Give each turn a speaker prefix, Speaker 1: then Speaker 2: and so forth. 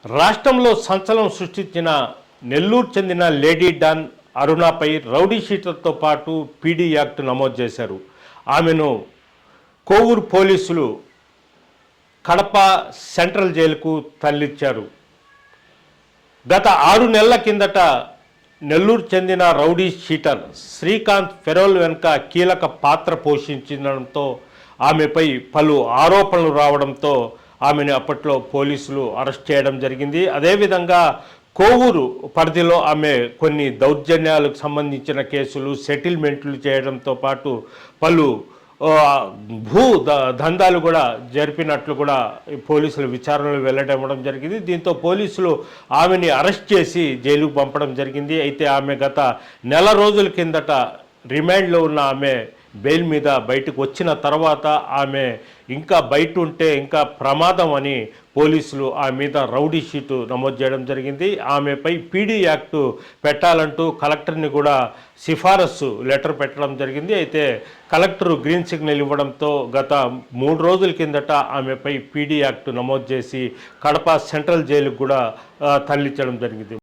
Speaker 1: రాష్ట్రంలో సంచలనం సృష్టించిన నెల్లూరు చెందిన లేడీ డాన్ అరుణపై రౌడీ షీటర్తో పాటు పీడీ యాక్ట్ నమోదు చేశారు. ఆమెను కోవూరు పోలీసులు కడప సెంట్రల్ జైలుకు తరలించారు. గత 6 నెలల కిందట నెల్లూరు చెందిన రౌడీ షీటర్ శ్రీకాంత్ ఫెరోల్ వెనుక కీలక పాత్ర పోషించడంతో ఆమెపై పలు ఆరోపణలు రావడంతో ఆమెను అప్పట్లో పోలీసులు అరెస్ట్ చేయడం జరిగింది. అదేవిధంగా కోవూరు పరిధిలో ఆమె కొన్ని దౌర్జన్యాలకు సంబంధించిన కేసులు, సెటిల్మెంట్లు చేయడంతో పాటు పలు దందాలు కూడా జరిపినట్లు కూడా పోలీసులు విచారణలు వెల్లడివ్వడం జరిగింది. దీంతో పోలీసులు ఆమెని అరెస్ట్ చేసి జైలుకు పంపడం జరిగింది. అయితే ఆమె గత నెల రోజుల కిందట రిమాండ్లో ఉన్న ఆమె బెయిల్ మీద బయటకు వచ్చిన తర్వాత ఆమె ఇంకా బయట ఉంటే ఇంకా ప్రమాదం అని పోలీసులు ఆమె మీద రౌడీ షీటు నమోదు చేయడం జరిగింది. ఆమెపై పీడీ యాక్టు పెట్టాలంటూ కలెక్టర్ని కూడా సిఫారసు లెటర్ పెట్టడం జరిగింది. అయితే కలెక్టర్ గ్రీన్ సిగ్నల్ ఇవ్వడంతో గత 3 రోజుల కిందట ఆమెపై పీడీ యాక్టు నమోదు చేసి కడప సెంట్రల్ జైలుకు కూడా తరలించడం జరిగింది.